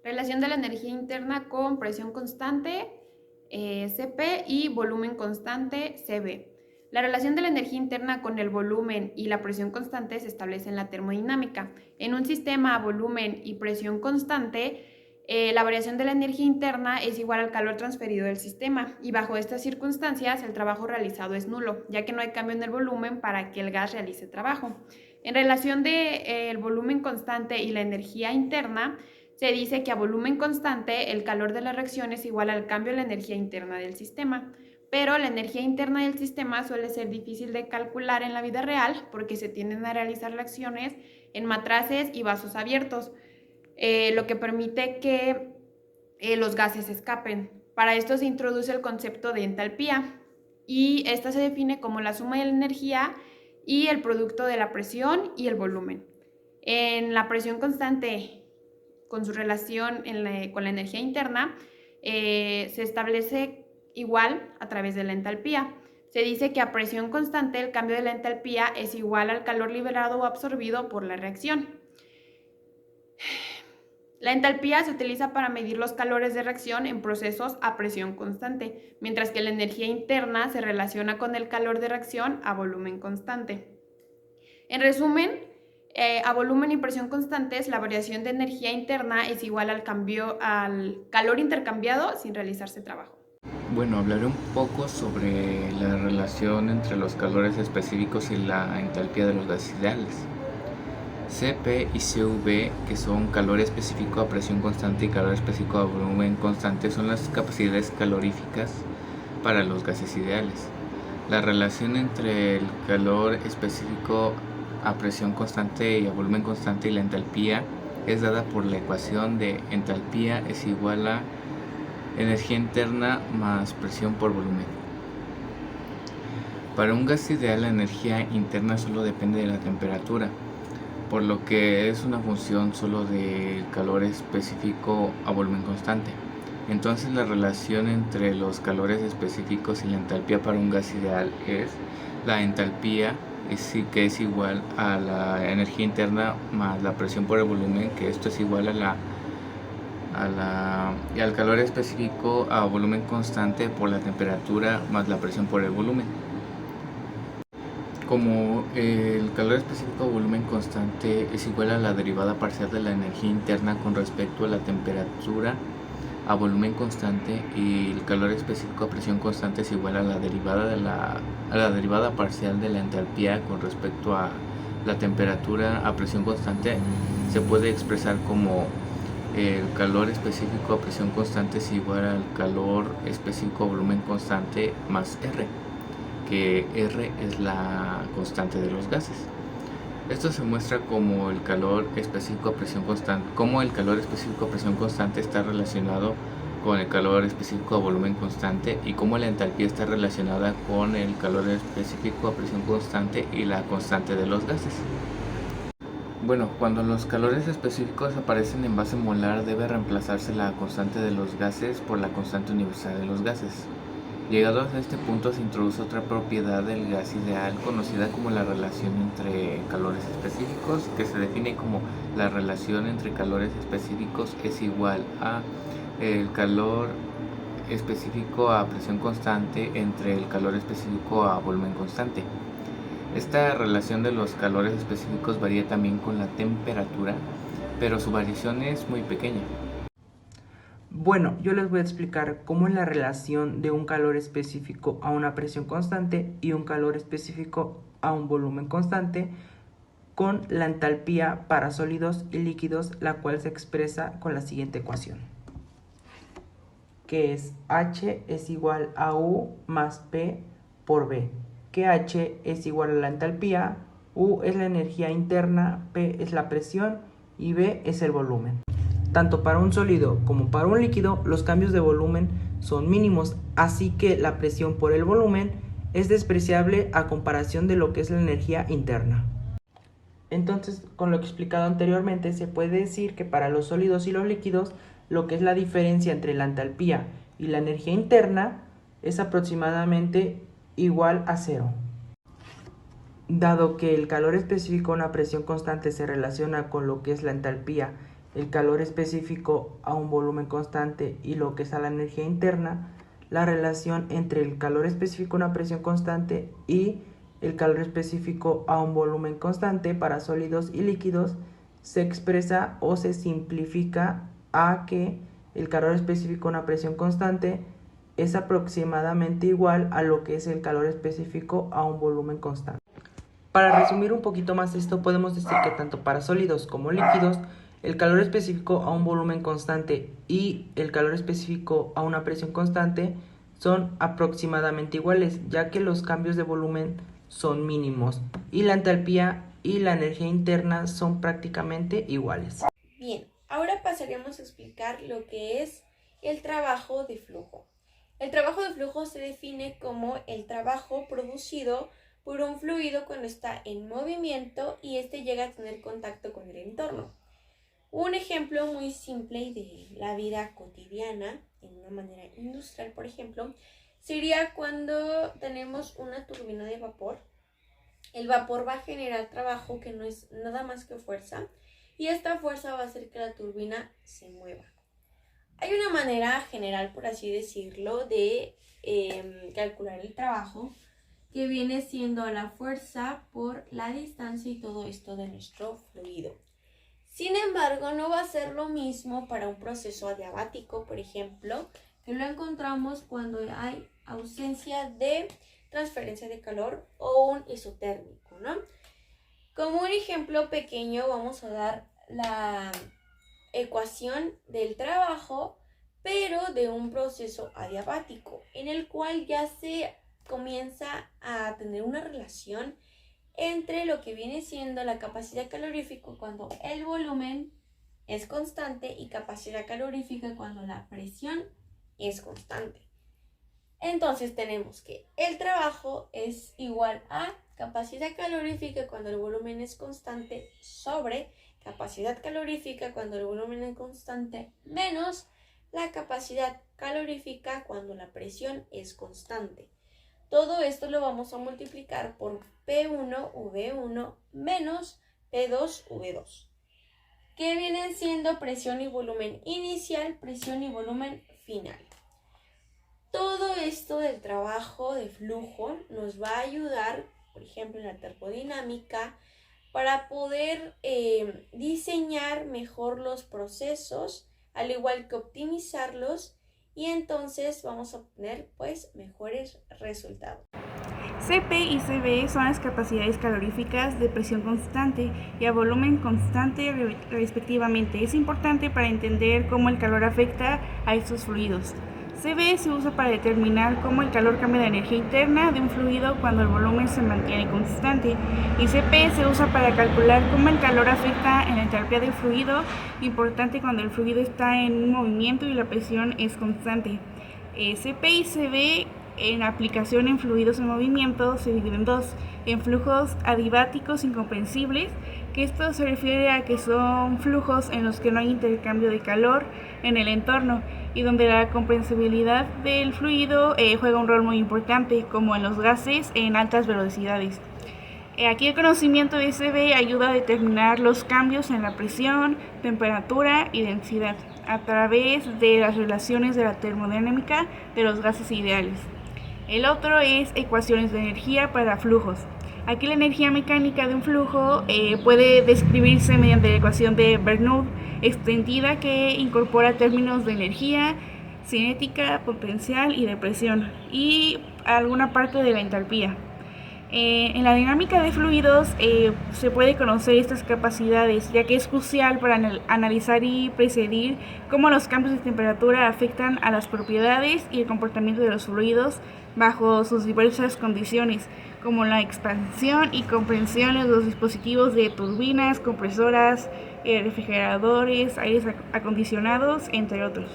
Relación de la energía interna con presión constante, Cp, y volumen constante, Cv. La relación de la energía interna con el volumen y la presión constante se establece en la termodinámica. En un sistema a volumen y presión constante, la variación de la energía interna es igual al calor transferido del sistema, y bajo estas circunstancias el trabajo realizado es nulo, ya que no hay cambio en el volumen para que el gas realice trabajo. En relación del volumen constante y la energía interna, se dice que a volumen constante el calor de la reacción es igual al cambio de la energía interna del sistema, pero la energía interna del sistema suele ser difícil de calcular en la vida real porque se tienden a realizar reacciones en matraces y vasos abiertos, lo que permite que los gases escapen. Para esto se introduce el concepto de entalpía, y esta se define como la suma de la energía y el producto de la presión y el volumen. En la presión constante, con su relación con la energía interna, se establece igual a través de la entalpía. Se dice que a presión constante el cambio de la entalpía es igual al calor liberado o absorbido por la reacción. La entalpía se utiliza para medir los calores de reacción en procesos a presión constante, mientras que la energía interna se relaciona con el calor de reacción a volumen constante. En resumen, a volumen y presión constantes, la variación de energía interna es igual al calor intercambiado sin realizarse trabajo. Bueno, hablaré un poco sobre la relación entre los calores específicos y la entalpía de los gases ideales. Cp y Cv, que son calor específico a presión constante y calor específico a volumen constante, son las capacidades caloríficas para los gases ideales. La relación entre el calor específico a presión constante y a volumen constante y la entalpía es dada por la ecuación de entalpía es igual a energía interna más presión por volumen. Para un gas ideal, la energía interna solo depende de la temperatura, por lo que es una función solo del calor específico a volumen constante. Entonces la relación entre los calores específicos y la entalpía para un gas ideal es la entalpía, que es igual a la energía interna más la presión por el volumen, que esto es igual y al calor específico a volumen constante por la temperatura más la presión por el volumen. Como el calor específico a volumen constante es igual a la derivada parcial de la energía interna con respecto a la temperatura a volumen constante, y el calor específico a presión constante es igual a la derivada parcial de la entalpía con respecto a la temperatura a presión constante, se puede expresar como el calor específico a presión constante es igual al calor específico a volumen constante más R, que R es la constante de los gases. Esto se muestra como el calor específico a presión constante está relacionado con el calor específico a volumen constante, y cómo la entalpía está relacionada con el calor específico a presión constante y la constante de los gases. Bueno, cuando los calores específicos aparecen en base molar, debe reemplazarse la constante de los gases por la constante universal de los gases. Llegados a este punto, se introduce otra propiedad del gas ideal conocida como la relación entre calores específicos, que se define como la relación entre calores específicos es igual a el calor específico a presión constante entre el calor específico a volumen constante. Esta relación de los calores específicos varía también con la temperatura, pero su variación es muy pequeña. Bueno, yo les voy a explicar cómo es la relación de un calor específico a una presión constante y un calor específico a un volumen constante con la entalpía para sólidos y líquidos, la cual se expresa con la siguiente ecuación, que es H es igual a U más P por B, que H es igual a la entalpía, U es la energía interna, P es la presión y B es el volumen. Tanto para un sólido como para un líquido, los cambios de volumen son mínimos, así que la presión por el volumen es despreciable a comparación de lo que es la energía interna. Entonces, con lo explicado anteriormente, se puede decir que para los sólidos y los líquidos, lo que es la diferencia entre la entalpía y la energía interna es aproximadamente igual a 0. Dado que el calor específico a una presión constante se relaciona con lo que es la entalpía el calor específico a un volumen constante y lo que es a la energía interna, la relación entre el calor específico a una presión constante y el calor específico a un volumen constante para sólidos y líquidos se expresa o se simplifica a que el calor específico a una presión constante es aproximadamente igual a lo que es el calor específico a un volumen constante. Para resumir un poquito más esto, podemos decir que tanto para sólidos como líquidos, el calor específico a un volumen constante y el calor específico a una presión constante son aproximadamente iguales, ya que los cambios de volumen son mínimos y la entalpía y la energía interna son prácticamente iguales. Bien, ahora pasaremos a explicar lo que es el trabajo de flujo. El trabajo de flujo se define como el trabajo producido por un fluido cuando está en movimiento y este llega a tener contacto con el entorno. Un ejemplo muy simple de la vida cotidiana, en una manera industrial, por ejemplo, sería cuando tenemos una turbina de vapor. El vapor va a generar trabajo que no es nada más que fuerza y esta fuerza va a hacer que la turbina se mueva. Hay una manera general, por así decirlo, de calcular el trabajo que viene siendo la fuerza por la distancia y todo esto de nuestro fluido. Sin embargo, no va a ser lo mismo para un proceso adiabático, por ejemplo, que lo encontramos cuando hay ausencia de transferencia de calor o un isotérmico, ¿no? Como un ejemplo pequeño vamos a dar la ecuación del trabajo, pero de un proceso adiabático, en el cual ya se comienza a tener una relación entre lo que viene siendo la capacidad calorífica cuando el volumen es constante y capacidad calorífica cuando la presión es constante. Entonces tenemos que el trabajo es igual a capacidad calorífica cuando el volumen es constante sobre capacidad calorífica cuando el volumen es constante menos la capacidad calorífica cuando la presión es constante. Todo esto lo vamos a multiplicar por P1V1 menos P2V2, que vienen siendo presión y volumen inicial, presión y volumen final. Todo esto del trabajo de flujo nos va a ayudar, por ejemplo, en la termodinámica, para poder diseñar mejor los procesos, al igual que optimizarlos, y entonces vamos a obtener pues mejores resultados. CP y CB son las capacidades caloríficas de presión constante y a volumen constante respectivamente. Es importante para entender cómo el calor afecta a estos fluidos. CB se usa para determinar cómo el calor cambia la energía interna de un fluido cuando el volumen se mantiene constante, y CP se usa para calcular cómo el calor afecta en la entalpía del fluido, importante cuando el fluido está en un movimiento y la presión es constante. CP y CB en aplicación en fluidos en movimiento se dividen en dos: en flujos adiabáticos incomprensibles, que esto se refiere a que son flujos en los que no hay intercambio de calor en el entorno y donde la comprensibilidad del fluido juega un rol muy importante, como en los gases en altas velocidades. Aquí el conocimiento de CB ayuda a determinar los cambios en la presión, temperatura y densidad a través de las relaciones de la termodinámica de los gases ideales. El otro es ecuaciones de energía para flujos. Aquí la energía mecánica de un flujo puede describirse mediante la ecuación de Bernoulli extendida, que incorpora términos de energía, cinética, potencial y de presión, y alguna parte de la entalpía. En la dinámica de fluidos se puede conocer estas capacidades, ya que es crucial para analizar y predecir cómo los cambios de temperatura afectan a las propiedades y el comportamiento de los fluidos bajo sus diversas condiciones, como la expansión y compresión de los dispositivos de turbinas, compresoras, refrigeradores, aires acondicionados, entre otros.